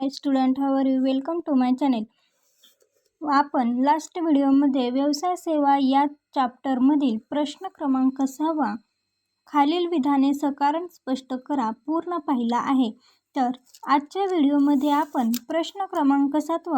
High student, how are you? Welcome to my channel. आपण last व्हिडिओमध्ये व्यवसाय सेवा या चॅप्टरमधील प्रश्न क्रमांक 6 खालील विधाने सकारण स्पष्ट करा पूर्ण पाहिला आहे. तर आजच्या व्हिडिओमध्ये आपण प्रश्न क्रमांक 7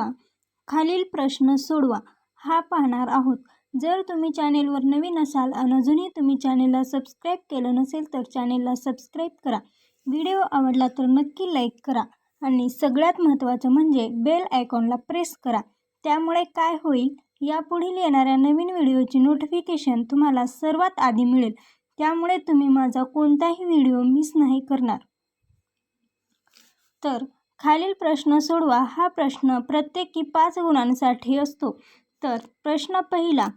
खालील प्रश्न सोडवा हा पाहणार आहोत. जर तुम्ही चॅनेलवर नवीन असाल आणि अजूनही तुम्ही चॅनेलला सबस्क्राईब केलं नसेल तर चॅनेलला सबस्क्राईब करा. व्हिडिओ आवडला तर नक्की लाईक करा आणि सगळ्यात महत्त्वाचं म्हणजे बेल आयकॉनला प्रेस करा. त्यामुळे काय होईल, यापुढील येणाऱ्या नवीन व्हिडिओची नोटिफिकेशन तुम्हाला सर्वात आधी मिळेल. त्यामुळे तुम्ही माझा कोणताही व्हिडिओ मिस नाही करणार. तर खालील प्रश्न सोडवा हा प्रश्न प्रत्येकी 5 गुणांसाठी असतो. तर प्रश्न पहिला,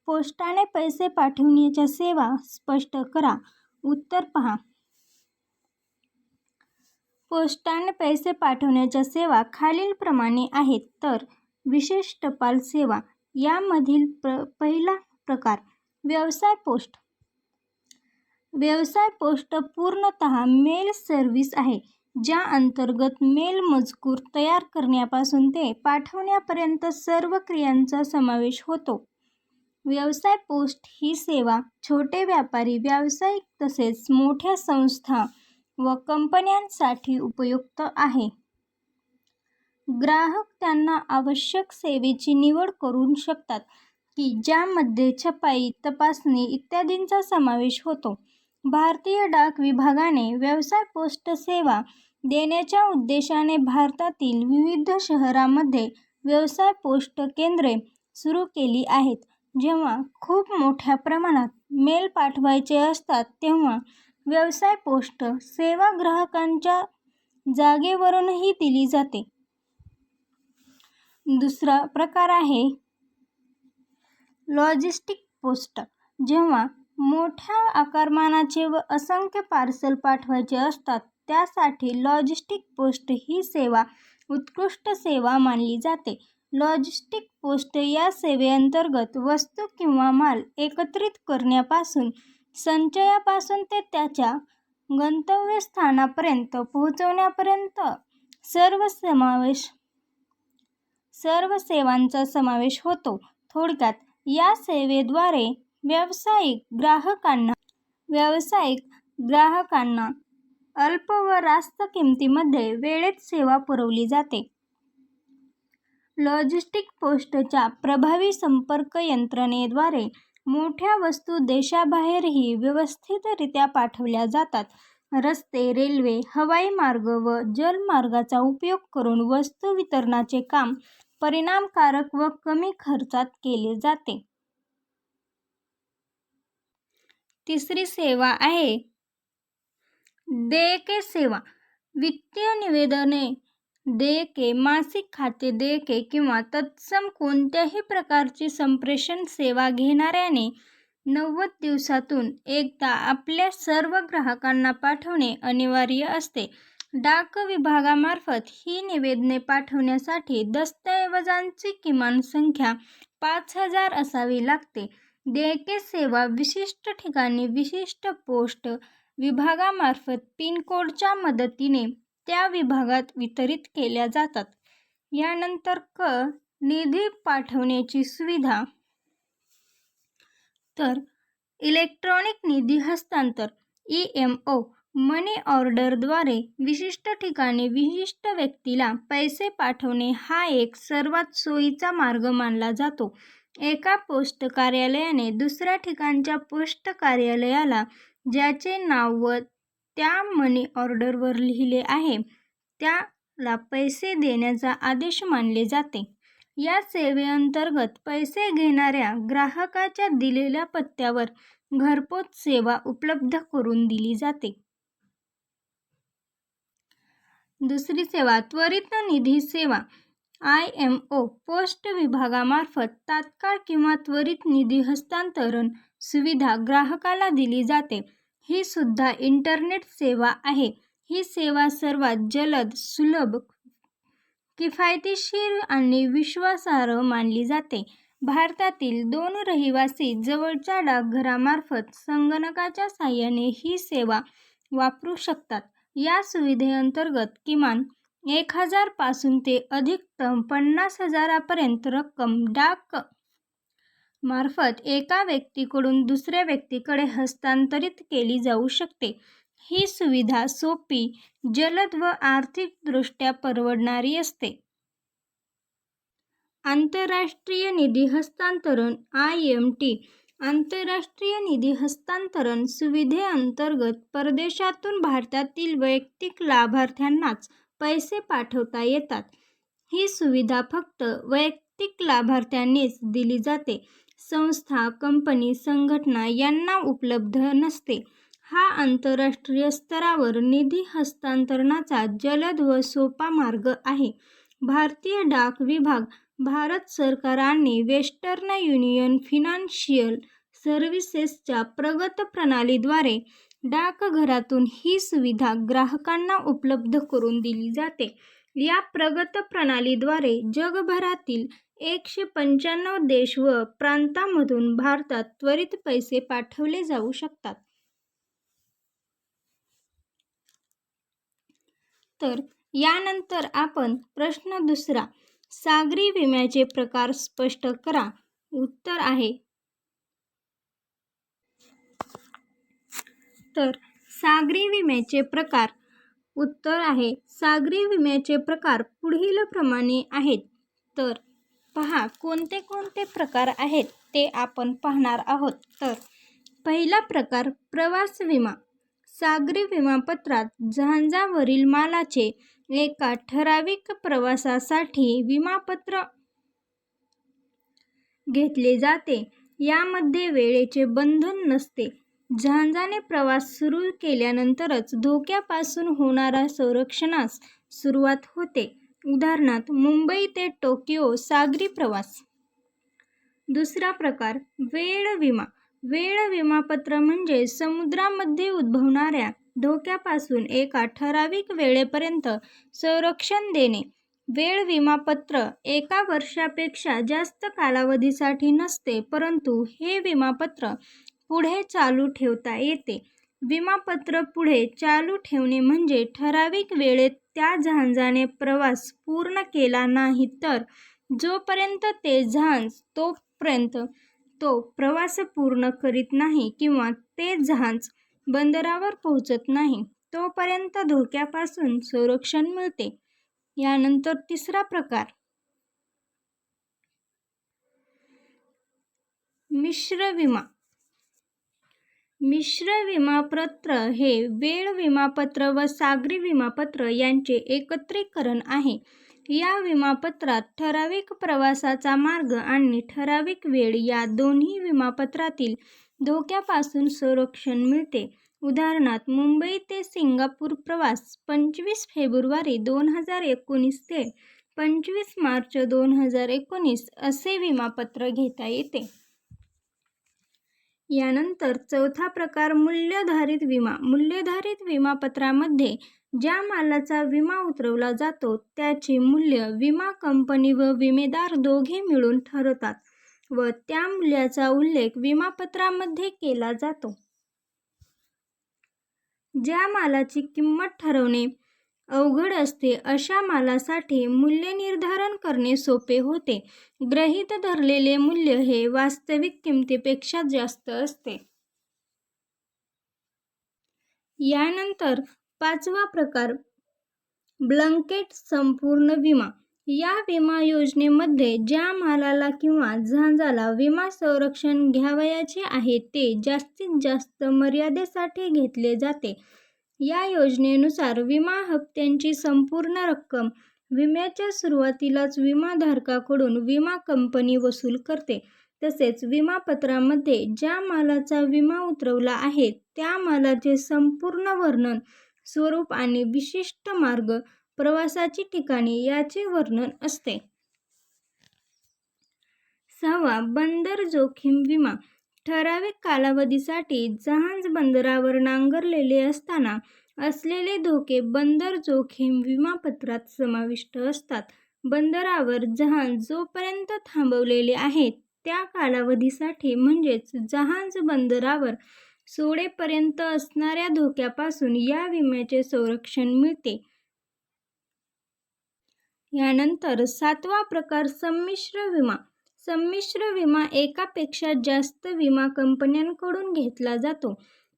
पोस्टाने पैसे पाठवण्याच्या सेवा स्पष्ट करा. उत्तर पहा. पोस्टाने पैसे पाठवण्याच्या सेवा खालीलप्रमाणे आहेत. तर विशेष टपाल सेवा यामधील पहिला प्रकार व्यवसाय पोस्ट. व्यवसाय पोस्ट पूर्णतः मेल सर्व्हिस आहे, ज्या अंतर्गत मेल मजकूर तयार करण्यापासून ते पाठवण्यापर्यंत सर्व क्रियांचा समावेश होतो. व्यवसाय पोस्ट ही सेवा छोटे व्यापारी, व्यावसायिक तसेच मोठ्या संस्था व कंपन्यांसाठी उपयुक्त आहे. ग्राहक त्यांना आवश्यक सेवेची निवड करू शकतात की ज्यामध्ये छपाई, तपासणी इत्यादींचा समावेश होतो. भारतीय डाक विभागाने व्यवसाय पोस्ट सेवा देण्याच्या उद्देशाने भारतातील विविध शहरांमध्ये व्यवसाय पोस्ट केंद्रे सुरू केली आहेत. जेव्हा खूप मोठ्या प्रमाणात मेल पाठवायचे असतात तेव्हा व्यवसाय पोस्ट सेवा ग्राहकांच्या जागेवरूनही दिली जाते. दुसरा प्रकार आहे लॉजिस्टिक पोस्ट. जेव्हा मोठ्या आकारमानाचे व असंख्य पार्सल पाठवायचे असतात त्यासाठी लॉजिस्टिक पोस्ट ही सेवा उत्कृष्ट सेवा मानली जाते. लॉजिस्टिक पोस्ट या सेवेअंतर्गत वस्तू किंवा माल एकत्रित करण्यापासून संचयापासून ते त्याच्या गंतव्यस्थानापर्यंत पोहोचवण्यापर्यंत सर्व सेवांचा समावेश होतो. थोडक्यात या सेवेद्वारे व्यावसायिक ग्राहकांना अल्प व रास्त किमतीमध्ये वेळेत सेवा पुरवली जाते. लॉजिस्टिक पोस्टच्या प्रभावी संपर्क यंत्रणेद्वारे मोठ्या वस्तू देशाबाहेरही व्यवस्थितरित्या पाठवल्या जातात. रस्ते, रेल्वे, हवाई मार्ग व जलमार्गाचा उपयोग करून वस्तू वितरणाचे काम परिणामकारक व कमी खर्चात केले जाते. तिसरी सेवा आहे देयके सेवा. वित्तीय निवेदने, देयके, मासिक खाते देयके किंवा तत्सम कोणत्याही प्रकारची संप्रेषण सेवा घेणाऱ्याने 90 दिवसातून एकदा आपल्या सर्व ग्राहकांना पाठवणे अनिवार्य असते. डाक विभागामार्फत ही निवेदने पाठवण्यासाठी दस्तऐवजांची किमान संख्या 5000 असावी लागते. देयके सेवा विशिष्ट ठिकाणी विशिष्ट पोस्ट विभागामार्फत पिनकोडच्या मदतीने त्या विभागात वितरित केल्या जातात. यानंतर निधी पाठवण्याची सुविधा. तर इलेक्ट्रॉनिक निधी हस्तांतर EMO मनी ऑर्डरद्वारे विशिष्ट ठिकाणी विशिष्ट व्यक्तीला पैसे पाठवणे हा एक सर्वात सोयीचा मार्ग मानला जातो. एका पोस्ट कार्यालयाने दुसऱ्या ठिकाणच्या पोस्ट कार्यालयाला ज्याचे नाव व त्या मनी ऑर्डरवर लिहिले आहे त्याला पैसे देण्याचा आदेश मानले जाते. या सेवेअंतर्गत पैसे घेणाऱ्या ग्राहकाच्या दिलेल्या पत्त्यावर घरपोच सेवा उपलब्ध करून दिली जाते. दुसरी सेवा त्वरित निधी सेवा. IMO पोस्ट विभागामार्फत तात्काळ किंवा त्वरित निधी हस्तांतरण सुविधा ग्राहकाला दिली जाते. ही सुद्धा इंटरनेट सेवा आहे. ही सेवा सर्वात जलद, सुलभ, किफायतशीर आणि विश्वासार्ह मानली जाते. भारतातील 2 रहिवासी जवळच्या डाकघरामार्फत संगणकाच्या साहाय्याने ही सेवा वापरू शकतात. या सुविधेअंतर्गत किमान 1,000 पासून ते अधिकतम 50,000पर्यंत रक्कम डाक मार्फत एका व्यक्तीकडून दुसऱ्या व्यक्तीकडे हस्तांतरित केली जाऊ शकते. ही सुविधा सोपी, जलद व आर्थिकदृष्ट्या परवडणारी असते. आंतरराष्ट्रीय निधी हस्तांतरण (IMT) आंतरराष्ट्रीय निधी हस्तांतरण सुविधेअंतर्गत परदेशातून भारतातील वैयक्तिक लाभार्थ्यांनाच पैसे पाठवता येतात. ही सुविधा फक्त वैयक्तिक लाभार्थ्यांनीच दिली जाते. संस्था, कंपनी, संघटना यांना उपलब्ध नसते. हा आंतरराष्ट्रीय स्तरावर निधी हस्तांतरणाचा जलद व सोपा मार्ग आहे. भारतीय डाक विभाग, भारत सरकार आणि वेस्टर्न युनियन फिनान्शियल सर्व्हिसेसच्या प्रगत प्रणालीद्वारे डाकघरातून ही सुविधा ग्राहकांना उपलब्ध करून दिली जाते. या प्रगत प्रणालीद्वारे जगभरातील 195 देश व प्रांतांमधून भारतात त्वरित पैसे पाठवले जाऊ शकतात. तर यानंतर आपण प्रश्न दुसरा, सागरी विम्याचे प्रकार स्पष्ट करा. उत्तर आहे तर सागरी विम्याचे प्रकार. उत्तर आहे सागरी विम्याचे प्रकार पुढील प्रमाणे आहेत. तर पहा कोणते कोणते प्रकार आहेत ते आपण पाहणार आहोत. तर पहिला प्रकार प्रवास विमा. सागरी विमापत्रात जहाजावरील मालाचे एका ठराविक प्रवासासाठी विमापत्र घेतले जाते. यामध्ये वेळेचे बंधन नसते. जहाजाने प्रवास सुरू केल्यानंतरच धोक्यापासून होणाऱ्या संरक्षणास सुरुवात होते. उदाहरणार्थ मुंबई ते टोकियो सागरी प्रवास. दुसरा प्रकार वेळ विमा. वेळ विमापत्र म्हणजे समुद्रामध्ये उद्भवणाऱ्या धोक्यापासून एका ठराविक वेळेपर्यंत संरक्षण देणे. वेळ विमापत्र 1 वर्षापेक्षा जास्त कालावधीसाठी नसते, परंतु हे विमापत्र पुढे चालू ठेवता येते. विमापत्र पुढे चालू ठेवणे म्हणजे ठराविक वेळेत त्या जहाजाने प्रवास पूर्ण केला नाही तर जोपर्यंत ते जहाज तोपर्यंत तो प्रवास पूर्ण करीत नाही किंवा ते जहाज बंदरावर पोहोचत नाही तोपर्यंत धोक्यापासून संरक्षण मिळते. यानंतर तिसरा प्रकार मिश्र विमा. मिश्र विमापत्र हे वेळ विमापत्र व सागरी विमापत्र यांचे एकत्रीकरण आहे. या विमापत्रात ठराविक प्रवासाचा मार्ग आणि ठराविक वेळ या दोन्ही विमापत्रातील धोक्यापासून संरक्षण मिळते. उदाहरणार्थ मुंबई ते सिंगापूर प्रवास 25 फेब्रुवारी 2019 ते 25 मार्च 2019 असे विमापत्र घेता येते. यानंतर चौथा प्रकार मूल्याधारित विमा. मूल्याधारित विमापत्रामध्ये ज्या मालाचा विमा उतरवला जातो त्याचे मूल्य विमा कंपनी व विमेदार दोघे मिळून ठरवतात व त्या मूल्याचा उल्लेख विमापत्रामध्ये केला जातो. ज्या मालाची किंमत ठरवणे अवघड असते अशा मालासाठी मूल्य निर्धारण करणे सोपे होते. गृहीत धरलेले मूल्य हे वास्तविक किमतीपेक्षा जास्त असते. यानंतर पाचवा प्रकार ब्लँकेट संपूर्ण विमा. या विमा योजनेमध्ये ज्या मालाला किंवा जहाजाला विमा संरक्षण घ्यावयाचे आहे ते जास्तीत जास्त मर्यादेसाठी घेतले जाते. या योजनेनुसार विमा हप्त्यांची संपूर्ण रक्कम विम्याच्या सुरुवातीलाच विमाधारकाकडून विमा कंपनी वसूल करते. तसेच विमापत्रामध्ये ज्या मालाचा विमा उतरवला आहे त्या मालाचे संपूर्ण वर्णन, स्वरूप आणि विशिष्ट मार्ग, प्रवासाची ठिकाणे याचे वर्णन असते. सहावा बंदर जोखीम विमा. ठराविक कालावधीसाठी जहाज बंदरावर नांगरलेले असताना असलेले धोके बंदर जोखीम विमापत्रात समाविष्ट असतात. बंदरावर जहाज जोपर्यंत थांबवलेले आहे त्या कालावधीसाठी म्हणजेच जहाज बंदरावर सोडेपर्यंत असणाऱ्या धोक्यापासून या विम्याचे संरक्षण मिळते. यानंतर 7वा प्रकार संमिश्र विमा. संमिश्र विमा एकापेक्षा जास्त विमा कंपन्यांकडून घेतला जातो.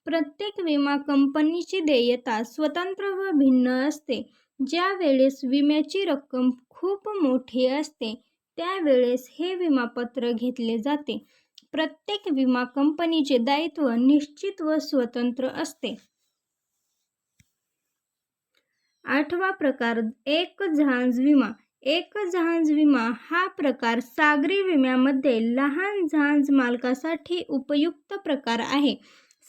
प्रत्येक विमा कंपनीची देयता स्वतंत्र व भिन्न असते. ज्या वेळेस विम्याची रक्कम खूप मोठी असते त्यावेळेस हे विमापत्र घेतले जाते. प्रत्येक विमा कंपनीचे दायित्व निश्चित व स्वतंत्र असते. 8वा प्रकार एक जहाज विमा. एक जहाज विमा हा प्रकार सागरी विम्यामध्ये लहान जहाज मालकासाठी उपयुक्त प्रकार आहे.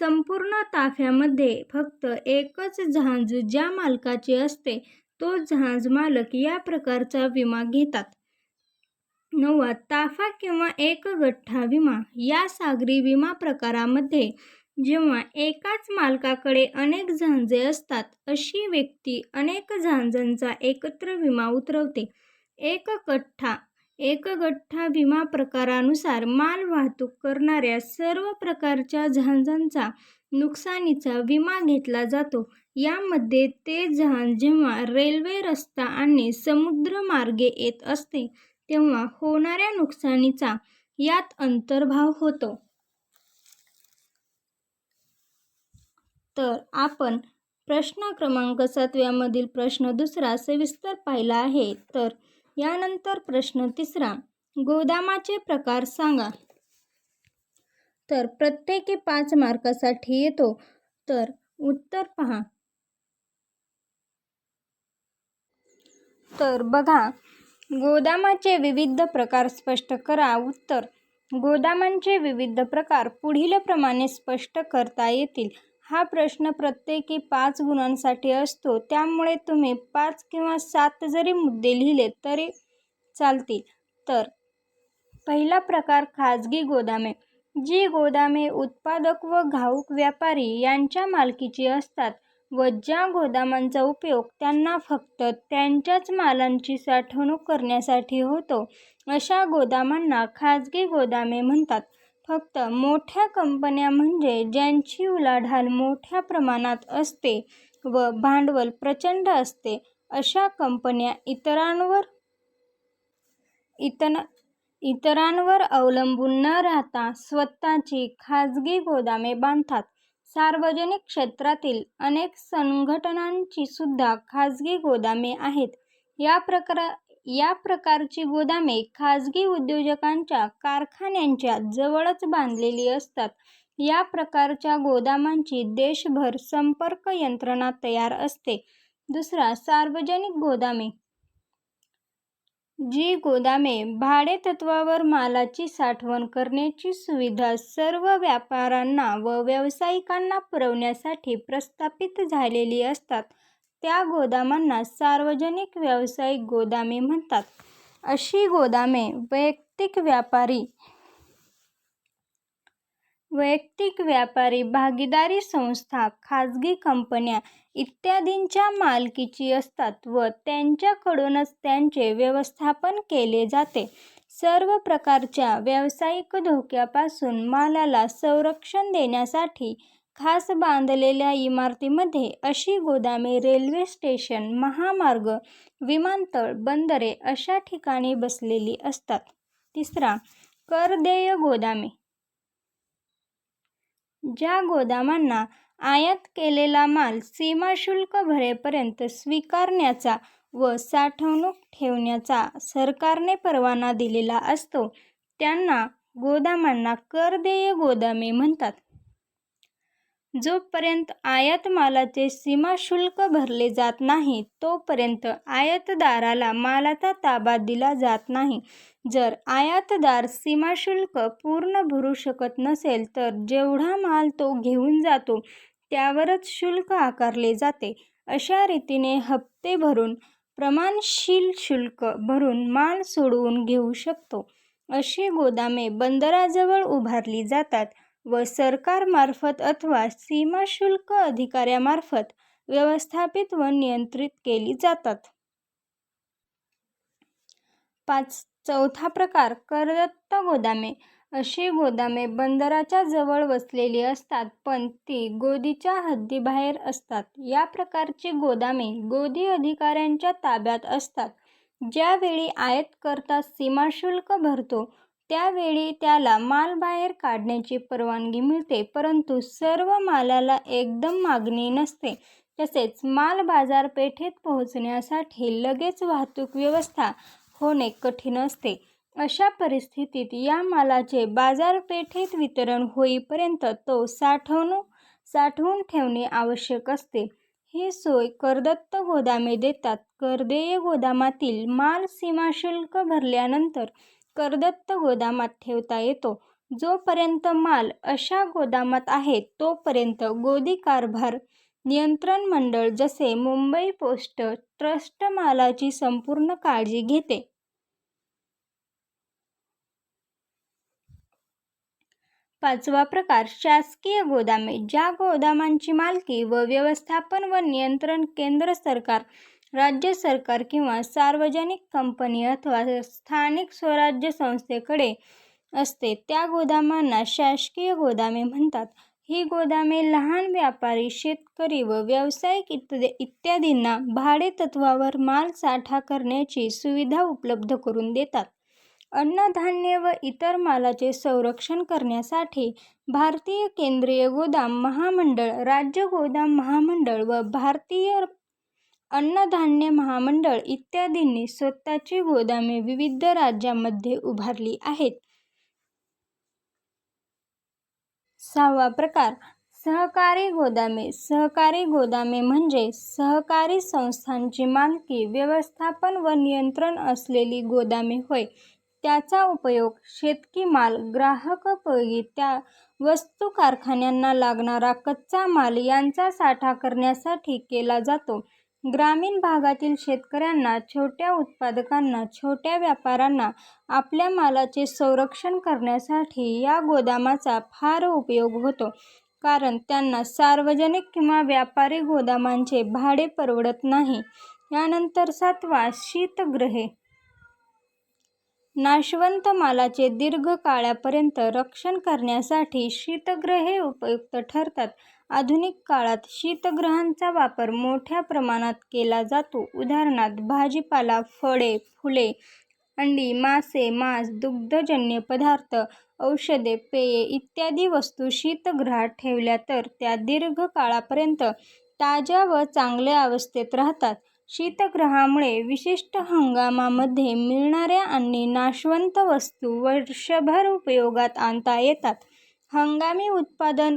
संपूर्ण ताफ्यामध्ये फक्त एकच जहाज ज्या मालकाचे असते तो जहाज मालक या प्रकारचा विमा घेतात. 9वा ताफा किंवा एक गठ्ठा विमा. या सागरी विमा प्रकारामध्ये जेव्हा एकाच मालकाकडे अनेक जहाजे असतात अशी व्यक्ती अनेक जहाजांचा एकत्र विमा उतरवते. एक गठ्ठा विमा प्रकारानुसार माल वाहतूक करणाऱ्या सर्व प्रकारच्या जहाजांचा नुकसानीचा विमा घेतला जातो. यामध्ये ते जहाज जेव्हा रेल्वे, रस्ता आणि समुद्रमार्गे येत असते तेव्हा होणाऱ्या नुकसानीचा यात अंतर्भाव होतो. तर आपण प्रश्न क्रमांक 7 मधील प्रश्न 2 सविस्तर पाहिला आहे. तर यानंतर प्रश्न 3, गोदामाचे प्रकार सांगा. तर प्रत्येकी 5 मार्कासाठी येतो. तर उत्तर पहा. तर बघा, गोदामाचे विविध प्रकार स्पष्ट करा. उत्तर: गोदामांचे विविध प्रकार पुढीलप्रमाणे स्पष्ट करता येतील. हा प्रश्न प्रत्येकी 5 गुणांसाठी असतो, त्यामुळे तुम्ही 5 किंवा 7 जरी मुद्दे लिहिले तरी चालतील. तर पहिला प्रकार खाजगी गोदामे. जी गोदामे उत्पादक व घाऊक व्यापारी यांच्या मालकीची असतात व ज्या गोदामांचा उपयोग त्यांना फक्त त्यांच्याच मालांची साठवणूक करण्यासाठी होतो अशा गोदामांना खाजगी गोदामे म्हणतात. फक्त मोठ्या कंपन्या म्हणजे ज्यांची उलाढाल मोठ्या प्रमाणात असते व भांडवल प्रचंड असते अशा कंपन्या इतरांवर अवलंबून न राहता स्वतःची खाजगी गोदामे बांधतात. सार्वजनिक क्षेत्रातील अनेक संघटनांची सुद्धा खाजगी गोदामे आहेत. या प्रकारची गोदामे खाजगी उद्योजकांच्या कारखान्यांच्या जवळच बांधलेली असतात. या प्रकारच्या गोदामांची देशभर संपर्क यंत्रणा तयार असते. दुसरा, सार्वजनिक गोदामे. जी गोदामे भाडेतत्त्वावर मालाची साठवण करण्याची सुविधा सर्व व्यापाऱ्यांना व व्यावसायिकांना पुरवण्यासाठी प्रस्थापित झालेली असतात त्या गोदामांना सार्वजनिक व्यावसायिक गोदामे म्हणतात. अशी गोदामे वैयक्तिक व्यापारी, भागीदारी संस्था, खाजगी कंपन्या इत्यादींच्या मालकीची असतात व त्यांच्याकडूनच त्यांचे व्यवस्थापन केले जाते. सर्व प्रकारच्या व्यावसायिक धोक्यापासून मालाला संरक्षण देण्यासाठी खास बांधलेल्या इमारतींमध्ये अशी गोदामे रेल्वे स्टेशन, महामार्ग, विमानतळ, बंदरे अशा ठिकाणी बसलेली असतात. तिसरा, करदेय गोदामे. ज्या गोदामांना आयात केलेला माल सीमाशुल्क भरेपर्यंत स्वीकारण्याचा व साठवणूक ठेवण्याचा सरकारने परवाना दिलेला असतो त्यांना गोदामांना करदेय गोदामे म्हणतात. जोपर्यंत आयात मालाचे सीमाशुल्क भरले जात नाही तोपर्यंत आयातदाराला मालाचा ताबा दिला जात नाही. जर आयातदार सीमाशुल्क पूर्ण भरू शकत नसेल तर जेवढा माल तो घेऊन जातो त्यावरच शुल्क आकारले जाते. अशा रीतीने हप्ते भरून, प्रमाणशील शुल्क भरून माल सोडवून घेऊ शकतो. अशी गोदामे बंदराजवळ उभारली जातात व सरकारमार्फत अथवा सीमाशुल्क अधिकाऱ्यामार्फत व्यवस्थापित व नियंत्रित केली जातात. चौथा प्रकार करदत्त गोदामे. अशी गोदामे बंदराच्या जवळ वसलेली असतात पण ती गोदीच्या हद्दीबाहेर असतात. या प्रकारची गोदामे गोदी अधिकाऱ्यांच्या ताब्यात असतात. ज्यावेळी आयातकर्ता सीमाशुल्क भरतो त्यावेळी त्याला माल बाहेर काढण्याची परवानगी मिळते, परंतु सर्व मालाला एकदम मागणी नसते. तसेच माल बाजारपेठेत पोहोचण्यासाठी लगेच वाहतूक व्यवस्था होणे कठीण असते. अशा परिस्थितीत या मालाचे बाजारपेठेत वितरण होईपर्यंत तो साठवून ठेवणे आवश्यक असते. ही सोय करदत्त गोदामे देतात. करदेय गोदामातील माल सीमाशुल्क भरल्यानंतर करदत्त गोदामात ठेवता येतो. जोपर्यंत माल अशा गोदामात आहे तोपर्यंत गोदी कारभार नियंत्रण मंडळ जसे मुंबई पोस्ट ट्रस्ट मालाची संपूर्ण काळजी घेते. पाचवा प्रकार शासकीय गोदामे. ज्या गोदामांची मालकी व व्यवस्थापन व नियंत्रण केंद्र सरकार, राज्य सरकार किंवा सार्वजनिक कंपनी अथवा स्थानिक स्वराज्य संस्थेकडे असते त्या गोदामांना शासकीय गोदामे म्हणतात. ही गोदामे लहान व्यापारी, शेतकरी व व्यावसायिक इत्यादींना भाडेतत्त्वावर माल साठा करण्याची सुविधा उपलब्ध करून देतात. अन्नधान्य व इतर मालाचे संरक्षण करण्यासाठी भारतीय केंद्रीय गोदाम महामंडळ, राज्य गोदाम महामंडळ व भारतीय अन्नधान्य महामंडळ इत्यादींनी स्वतःची गोदामे विविध राज्यांमध्ये उभारली आहेत. सहावा प्रकार सहकारी गोदामे. सहकारी गोदामे म्हणजे सहकारी संस्थांची मालकी, व्यवस्थापन व नियंत्रण असलेली गोदामे होय. त्याचा उपयोग शेतकी माल, ग्राहकोपयोगी वस्तू, कारखान्यांना लागणारा कच्चा माल यांचा साठा करण्यासाठी केला जातो. ग्रामीण भागातील शेतकऱ्यांना, छोट्या उत्पादकांना, छोट्या व्यापाऱ्यांना आपल्या मालाचे संरक्षण करण्यासाठी या गोदामाचा फार उपयोग होतो, कारण त्यांना सार्वजनिक किंवा व्यापारी गोदामांचे भाडे परवडत नाही. यानंतर सातवा शीतगृहे. नाशवंत मालाचे दीर्घकाळापर्यंत रक्षण करण्यासाठी शीतगृहे उपयुक्त ठरतात. आधुनिक काळात शीतगृहांचा वापर मोठ्या प्रमाणात केला जातो. उदाहरणार्थ भाजीपाला, फळे, फुले, अंडी, मासे, मांस, दुग्धजन्य पदार्थ, औषधे, पेये इत्यादी वस्तू शीतगृहात ठेवल्या तर त्या दीर्घ काळापर्यंत ताज्या व चांगल्या अवस्थेत राहतात. शीतगृहामुळे विशिष्ट हंगामामध्ये मिळणाऱ्या आणि नाशवंत वस्तू वर्षभर उपयोगात आणता येतात. हंगामी उत्पादन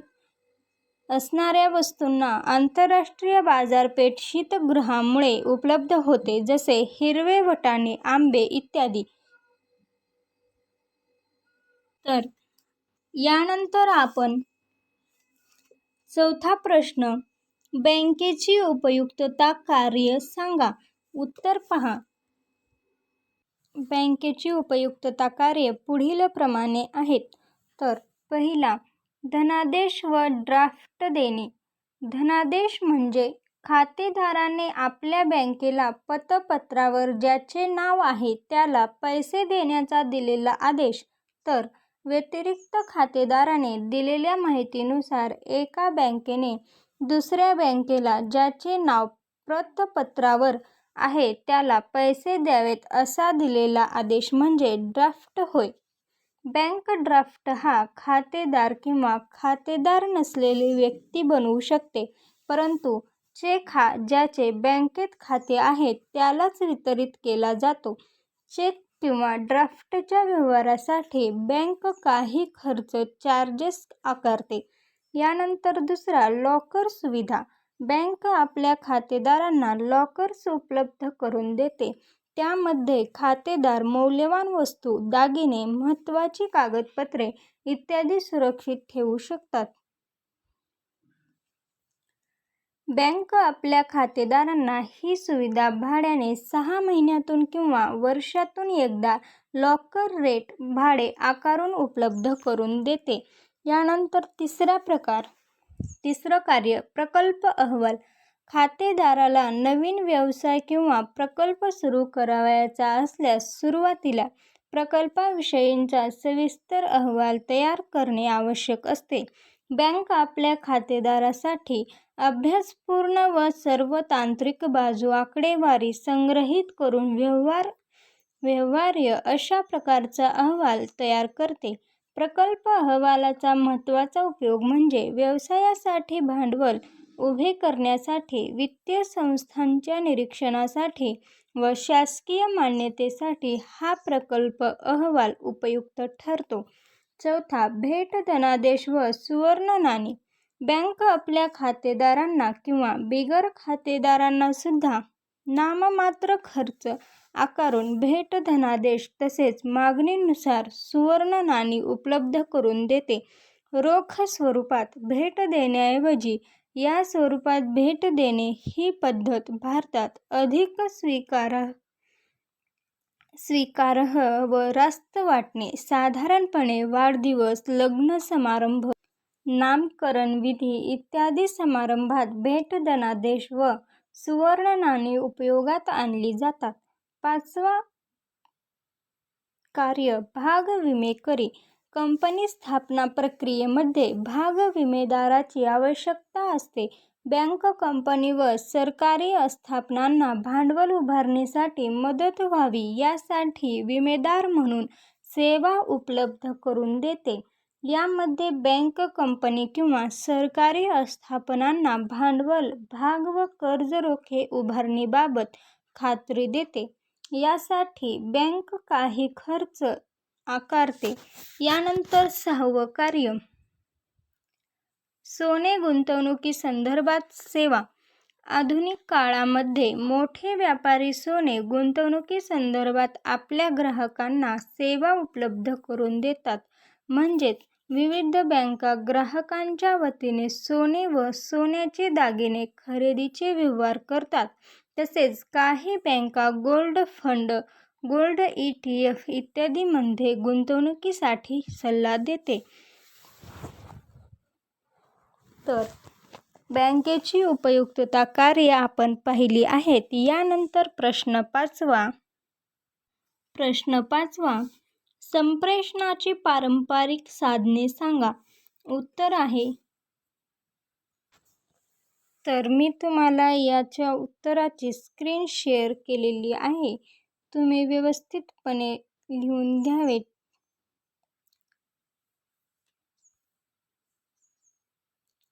असणाऱ्या वस्तूंना आंतरराष्ट्रीय बाजारपेठ शीतगृहामुळे उपलब्ध होते, जसे हिरवे वाटाणे, आंबे इत्यादी. तर यानंतर आपण चौथा प्रश्न, बँकेची उपयुक्तता कार्य सांगा. उत्तर पहा. बँकेची उपयुक्तता कार्य पुढील प्रमाणे आहेत. तर पहिला, धनादेश व ड्राफ्ट देणे. धनादेश म्हणजे खातेदाराने आपल्या बँकेला पतपत्रावर ज्याचे नाव आहे त्याला पैसे देण्याचा दिलेला आदेश. तर व्यतिरिक्त खातेदाराने दिलेल्या माहितीनुसार एका बँकेने दुसऱ्या बँकेला ज्याचे नाव पतपत्रावर आहे त्याला पैसे द्यावेत असा दिलेला आदेश म्हणजे ड्राफ्ट होय. बँक ड्राफ्ट हा खातेदार किंवा खातेदार नसलेली व्यक्ती बनवू शकते, परंतु चेक हा ज्याचे बँकेत खाते आहे त्यालाच वितरित केला जातो. चेक किंवा ड्राफ्टच्या व्यवहारासाठी बँक काही चार्जेस आकारते. यानंतर दुसरा, लॉकर सुविधा. बँक आपल्या खातेदारांना लॉकर्स उपलब्ध करून देते. त्यामध्ये खातेदार मौल्यवान वस्तू, दागिने, महत्त्वाची कागदपत्रे इत्यादी सुरक्षित ठेवू शकतात. बँक आपल्या खातेदारांना ही सुविधा भाड्याने 6 महिन्यातून किंवा वर्षातून एकदा लॉकर रेट भाडे आकारून उपलब्ध करून देते. यानंतर तिसरं कार्य, प्रकल्प अहवाल. खातेदाराला नवीन व्यवसाय किंवा प्रकल्प सुरू करावयाचा असल्यास सुरुवातीला प्रकल्पाविषयीचा सविस्तर अहवाल तयार करणे आवश्यक असते. बँक आपल्या खातेदारासाठी अभ्यासपूर्ण व सर्व तांत्रिक बाजू आकडेवारी संग्रहित करून व्यवहार व्यवहार्य अशा प्रकारचा अहवाल तयार करते. प्रकल्प अहवालाचा महत्त्वाचा उपयोग म्हणजे व्यवसायासाठी भांडवल उभे करण्यासाठी, वित्तीय संस्थांच्या निरीक्षणासाठी व शासकीय मान्यतेसाठी हा प्रकल्प अहवाल उपयुक्त ठरतो. चौथा, भेट धनादेश व सुवर्ण नाणी. बँक आपल्या खातेदारांना किंवा बिगर खातेदारांना सुद्धा नाममात्र खर्च आकारून भेट धनादेश तसेच मागणीनुसार सुवर्ण नाणी उपलब्ध करून देते. रोख स्वरूपात भेट देण्याऐवजी या स्वरूपात भेट देणे ही पद्धत भारतात अधिक स्वीकारार्ह व रास्त वाटते. साधारणपणे वाढदिवस, लग्न समारंभ, नामकरण विधी इत्यादी समारंभात भेट धनादेश व सुवर्ण नाणी उपयोगात आणली जातात. पाचवा कार्य, भाग विमेकरी. कंपनी स्थापना प्रक्रियेमध्ये भाग विमेदाराची आवश्यकता असते. बँक, कंपनी व सरकारी आस्थापनांना भांडवल उभारणीसाठी मदत व्हावी यासाठी विमेदार म्हणून सेवा उपलब्ध करून देते. यामध्ये बँक, कंपनी किंवा सरकारी आस्थापनांना भांडवल, भाग व कर्ज रोखे उभारणीबाबत खात्री देते. यासाठी बँक काही खर्च आकारते. यानंतर सहावं कार्य, सोने गुंतवणुकीसंदर्भात सेवा. आधुनिक काळामध्ये मोठे व्यापारी सोने गुंतवणुकीसंदर्भात आपल्या ग्राहकांना सेवा उपलब्ध करून देतात. म्हणजेच विविध बँका ग्राहकांच्या वतीने सोने व सोन्याचे दागिने खरेदीचे व्यवहार करतात. तसेच काही बँका गोल्ड फंड, गोल्ड ETF इत्यादींमध्ये गुंतवणुकीसाठी सल्ला देते. तर बँकेची उपयुक्तता कार्ये आपण पाहिली आहेत. यानंतर प्रश्न पाचवा, संप्रेषणाची पारंपरिक साधने सांगा. उत्तर आहे, तर मी तुम्हाला याच्या उत्तराची स्क्रीन शेअर केलेली आहे. तुम्ही व्यवस्थितपणे लिहून घ्यावे.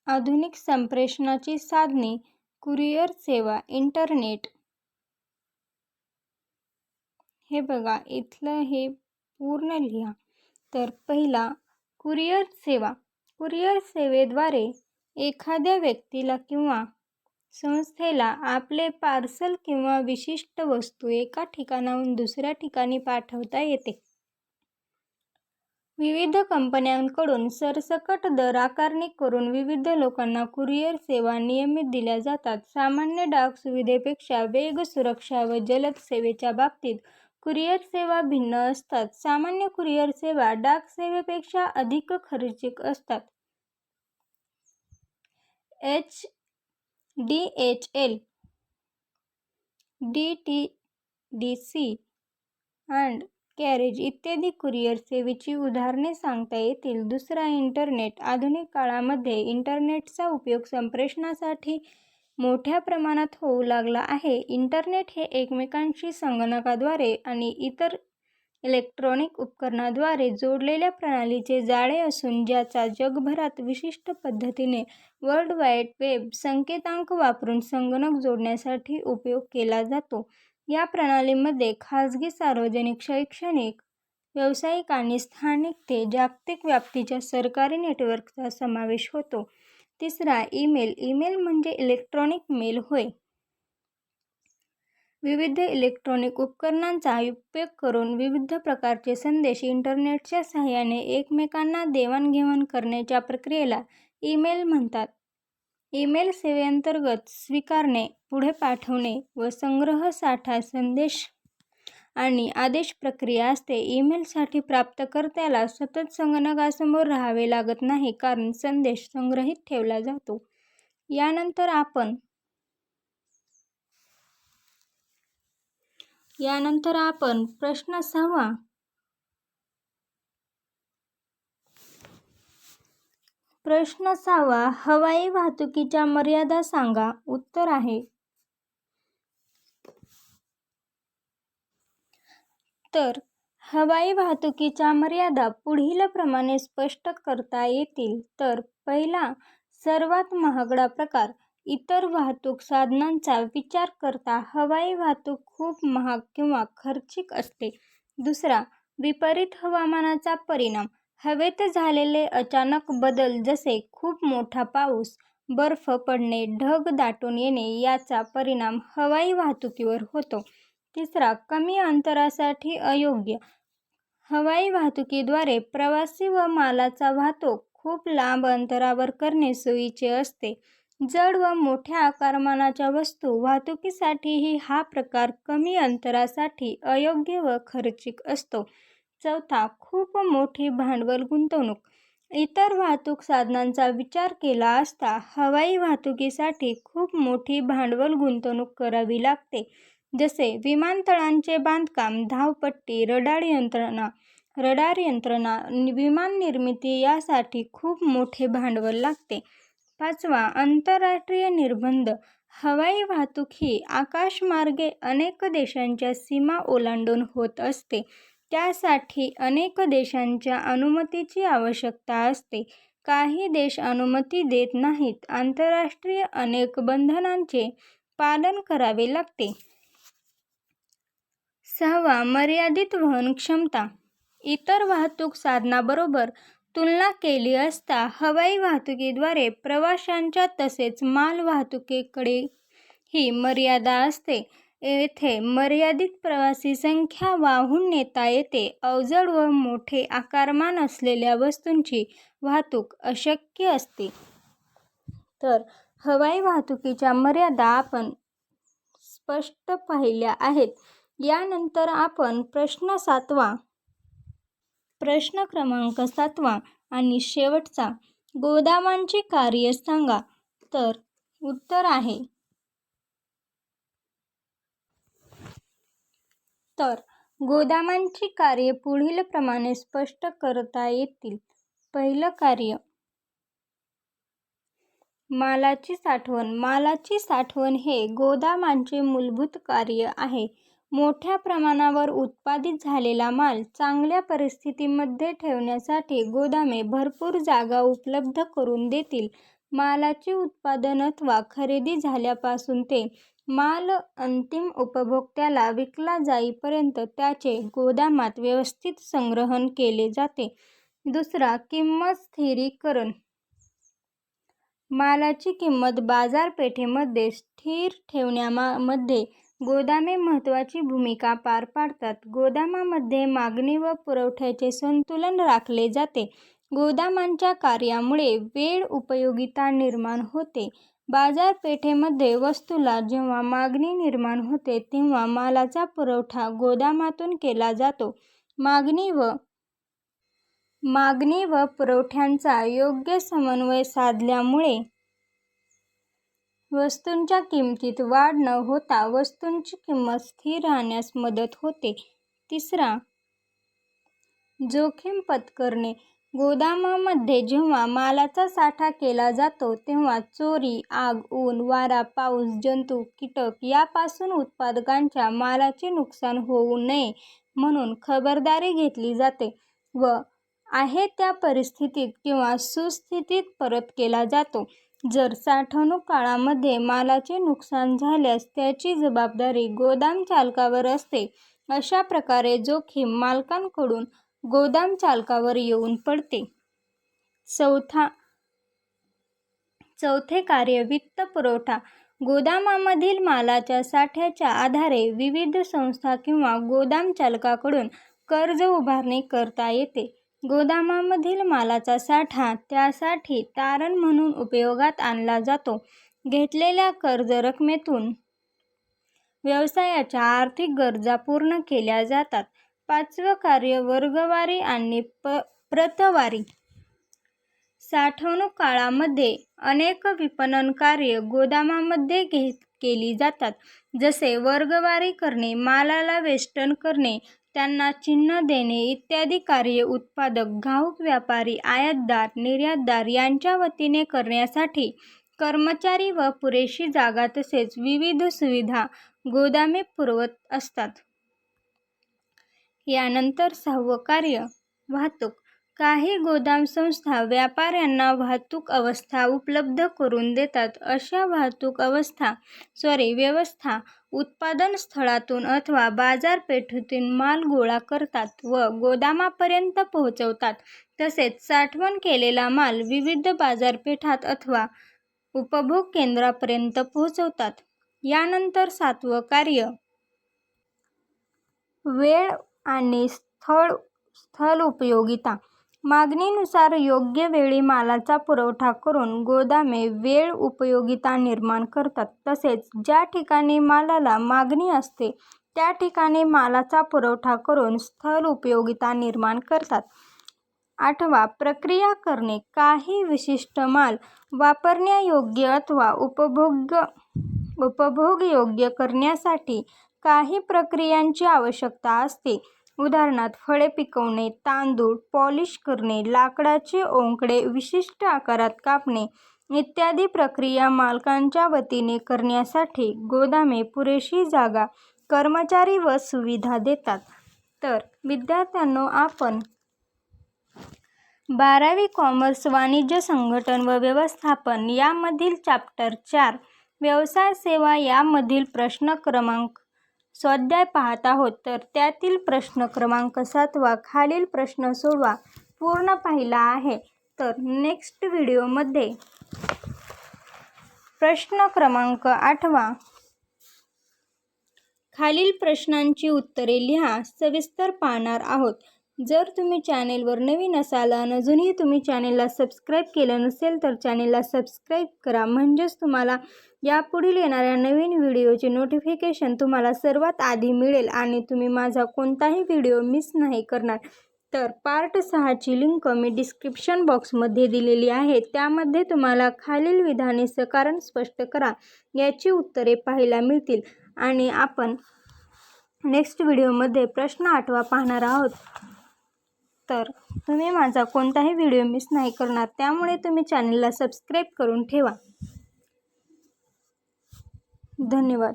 आधुनिक संप्रेषणाची साधने, कुरिअर सेवा, इंटरनेट. हे बघा, इथलं हे पूर्ण लिहा. तर पहिला, कुरिअर सेवा. कुरिअर सेवेद्वारे एखाद्या व्यक्तीला किंवा संस्थेला आपले पार्सल किंवा विशिष्ट वस्तू एका ठिकाणाहून दुसऱ्या ठिकाणी पाठवता येते. विविध कंपन्यांकडून सरसकट दर आकारणी करून विविध लोकांना कुरिअर सेवा नियमित दिल्या जातात. सामान्य डाक सुविधेपेक्षा वेग, सुरक्षा व जलद सेवेच्या बाबतीत कुरिअर सेवा भिन्न असतात. सामान्य कुरिअर सेवा डाक सेवेपेक्षा अधिक खर्चिक असतात. DHL, DTDC अँड कॅरेज इत्यादी कुरिअर सेवेची उदाहरणे सांगता येतील. दुसरा, इंटरनेट. आधुनिक काळामध्ये इंटरनेटचा उपयोग संप्रेषणासाठी मोठ्या प्रमाणात होऊ लागला आहे. इंटरनेट हे एकमेकांशी संगणकाद्वारे आणि इतर इलेक्ट्रॉनिक उपकरणाद्वारे जोडलेल्या प्रणालीचे जाळे असून ज्याचा जगभरात विशिष्ट पद्धतीने वर्ल्ड वाईड वेब संकेतांक वापरून संगणक जोडण्यासाठी उपयोग केला जातो. या प्रणालीमध्ये खाजगी, सार्वजनिक, शैक्षणिक, व्यावसायिक आणि स्थानिक ते जागतिक व्याप्तीच्या सरकारी नेटवर्कचा समावेश होतो. तिसरा, ईमेल. ईमेल म्हणजे इलेक्ट्रॉनिक मेल होय. विविध इलेक्ट्रॉनिक उपकरणांचा उपयोग करून विविध प्रकारचे संदेश इंटरनेटच्या सहाय्याने एकमेकांना देवाणघेवाण करण्याच्या प्रक्रियेला ईमेल म्हणतात. ईमेल सेवेअंतर्गत स्वीकारणे, पुढे पाठवणे व संग्रह, साठा, संदेश आणि आदेश प्रक्रिया असते. ईमेलसाठी प्राप्तकर्त्याला सतत संगणकासमोर राहावे लागत नाही, कारण संदेश संग्रहित ठेवला जातो. यानंतर आपण प्रश्न 6. प्रश्न 6, हवाई वाहतुकीच्या मर्यादा सांगा. उत्तर आहे, तर हवाई वाहतुकीच्या मर्यादा पुढीलप्रमाणे स्पष्ट करता येतील. तर पहिला, सर्वात महागडा प्रकार. इतर वाहतूक साधनांचा विचार करता हवाई वाहतूक खूप महाग किंवा खर्चिक असते. दुसरा, विपरीत हवामानाचा परिणाम. हवेत झालेले अचानक बदल जसे खूप मोठा पाऊस, बर्फ पडणे, ढग दाटून येणे याचा परिणाम हवाई वाहतुकीवर होतो. तिसरा, कमी अंतरासाठी अयोग्य. हवाई वाहतुकीद्वारे प्रवासी व मालाचा वाहतूक खूप लांब अंतरावर करणे सोयीचे असते. जड व मोठ्या आकारमानाच्या वस्तू वाहतुकीसाठीही हा प्रकार कमी अंतरासाठी अयोग्य व खर्चिक असतो. चौथा, खूप मोठी भांडवल गुंतवणूक. इतर वाहतूक साधनांचा विचार केला असता हवाई वाहतुकीसाठी खूप मोठी भांडवल गुंतवणूक करावी लागते. जसे विमानतळांचे बांधकाम, धावपट्टी, रडार यंत्रणा, विमान निर्मिती यासाठी खूप मोठे भांडवल लागते. पाचवा, आंतरराष्ट्रीय निर्बंध. हवाई वाहतूक ही आकाशमार्गे अनेक देशांच्या सीमा ओलांडून होत असते. त्यासाठी अनेक देशांच्या अनुमतीची आवश्यकता असते. काही देश अनुमती देत नाहीत. आंतरराष्ट्रीय अनेक बंधनांचे पालन करावे लागते. सहावा, मर्यादित वहन क्षमता. इतर वाहतूक साधनाबरोबर तुलना केली असता हवाई वाहतुकीद्वारे प्रवाशांच्या तसेच माल वाहतुकीकडेही मर्यादा असते. येथे मर्यादित प्रवासी संख्या वाहून नेता येते. अवजड व मोठे आकारमान असलेल्या वस्तूंची वाहतूक अशक्य असते. तर हवाई वाहतुकीच्या मर्यादा आपण स्पष्ट पाहिल्या आहेत. यानंतर आपण प्रश्न क्रमांक 7 आणि शेवटचा, गोदामांची कार्य सांगा. तर उत्तर आहे. तर गोदामांची कार्ये पुढीलप्रमाणे स्पष्ट करता येतील. पहिलं कार्य, मालाची साठवण. मालाची साठवण हे गोदामांचे मूलभूत कार्य आहे. मोठ्या प्रमाणावर उत्पादित झालेला माल चांगल्या परिस्थितीमध्ये ठेवण्यासाठी गोदामे भरपूर जागा उपलब्ध करून देतील. मालाचे उत्पादन अथवा खरेदी झाल्यापासून ते माल अंतिम उपभोक्त्याला विकला जाईपर्यंत त्याचे गोदामात व्यवस्थित संग्रहण केले जाते. दुसरा, किंमत स्थिरीकरण. मालाची किंमत बाजारपेठेमध्ये स्थिर ठेवण्यामध्ये गोदामे महत्त्वाची भूमिका पार पाडतात. गोदामामध्ये मागणी व पुरवठ्याचे संतुलन राखले जाते. गोदामांच्या कार्यामुळे वेळ उपयोगिता निर्माण होते. बाजारपेठेमध्ये वस्तूला जेव्हा मागणी निर्माण होते तेव्हा मालाचा पुरवठा गोदामातून केला जातो. मागणी व पुरवठ्यांचा योग्य समन्वय साधल्यामुळे वस्तूंच्या किमतीत वाढ न होता वस्तूंची किंमत स्थिर राहण्यास मदत होते. तिसरा, जोखीम पत्करणे. गोदामामध्ये जेव्हा मालाचा साठा केला जातो तेव्हा चोरी, आग, ऊन, वारा, पाऊस, जंतू, कीटक यापासून उत्पादकांच्या मालाचे नुकसान होऊ नये म्हणून खबरदारी घेतली जाते व आहे त्या परिस्थितीत किंवा सुस्थितीत परत केला जातो. जर साठवणूक काळामध्ये मालाचे नुकसान झाल्यास त्याची जबाबदारी गोदाम चालकावर असते. अशा प्रकारे जोखीम मालकांकडून गोदाम चालकावर येऊन पडते. चौथे कार्य, वित्तपुरवठा. गोदामामधील मालाच्या साठ्याच्या आधारे विविध संस्था किंवा गोदाम चालकाकडून कर्ज उभारणी करता येते. गोदामामधील मालाचा साठा त्यासाठी तारण म्हणून उपयोगात आणला जातो. घेतलेल्या कर्ज रकमेतून व्यवसायाच्या आर्थिक गरजा पूर्ण केल्या जातात. पाचवं कार्य, वर्गवारी आणि प्रतवारी. साठवणूक काळामध्ये अनेक विपणन कार्य गोदामामध्ये केली जातात. जसे वर्गवारी करणे, मालाला वेष्टन करणे, त्यांना चिन्ह देणे इत्यादी कार्ये उत्पादक, घाऊक व्यापारी, आयातदार, निर्यातदार यांच्या वतीने करण्यासाठी कर्मचारी व पुरेशी जागा तसेच विविध सुविधा गोदामे पुरवत असतात. यानंतर 6वं कार्य वाहतूक. काही गोदाम संस्था व्यापाऱ्यांना वाहतूक अवस्था उपलब्ध करून देतात. अशा वाहतूक व्यवस्था उत्पादन स्थळातून अथवा बाजारपेठेतून माल गोळा करतात व गोदामापर्यंत पोहोचवतात. तसेच साठवण केलेला माल विविध बाजारपेठात अथवा उपभोग केंद्रापर्यंत पोहोचवतात. यानंतर 7वं कार्य वेळ आणि स्थल उपयोगिता. मागणीनुसार योग्य वेळी मालाचा पुरवठा करून गोदामे वेळ उपयोगिता निर्माण करतात. तसेच ज्या ठिकाणी मालाला मागणी असते त्या ठिकाणी मालाचा पुरवठा करून स्थल उपयोगिता निर्माण करतात. 8वा प्रक्रिया करणे. काही विशिष्ट माल वापरण्यायोग्य अथवा उपभोगयोग्य करण्यासाठी काही प्रक्रियांची आवश्यकता असते. उदाहरणार्थ फळे पिकवणे, तांदूळ पॉलिश करणे, लाकडाचे ओंकडे विशिष्ट आकारात कापणे इत्यादी प्रक्रिया मालकांच्या वतीने करण्यासाठी गोदामे पुरेशी जागा, कर्मचारी व सुविधा देतात. तर विद्यार्थ्यांनो, आपण 12वी कॉमर्स वाणिज्य संघटन व व्यवस्थापन यामधील चॅप्टर 4 व्यवसाय सेवा यामधील प्रश्न क्रमांक स्वाध्याय पाहत आहोत. तर त्यातील प्रश्न क्रमांक 7 खालील प्रश्न सोडवा पूर्ण पाहिला आहे. तर नेक्स्ट व्हिडिओमध्ये प्रश्न क्रमांक 8 खालील प्रश्नांची उत्तरे लिहा सविस्तर पाहणार आहोत. जर तुम्ही चॅनेलवर नवीन असाल आणि अजूनही तुम्ही चॅनेलला सबस्क्राईब केलं नसेल तर चॅनेलला सबस्क्राईब करा, म्हणजेच तुम्हाला यापुढील येणाऱ्या नवीन व्हिडिओचे नोटिफिकेशन तुम्हाला सर्वात आधी मिळेल आणि तुम्ही माझा कोणताही व्हिडिओ मिस नाही करणार. तर पार्ट 6ची लिंक मी डिस्क्रिप्शन बॉक्समध्ये दिलेली आहे. त्यामध्ये तुम्हाला खालील विधाने सकारण स्पष्ट करा याची उत्तरे पाहायला मिळतील आणि आपण नेक्स्ट व्हिडिओमध्ये प्रश्न 8 पाहणार आहोत. तर तुम्ही माझा कोणताही व्हिडिओ मिस नाही करणार, त्यामुळे तुम्ही चॅनलला सबस्क्राईब करून ठेवा. धन्यवाद.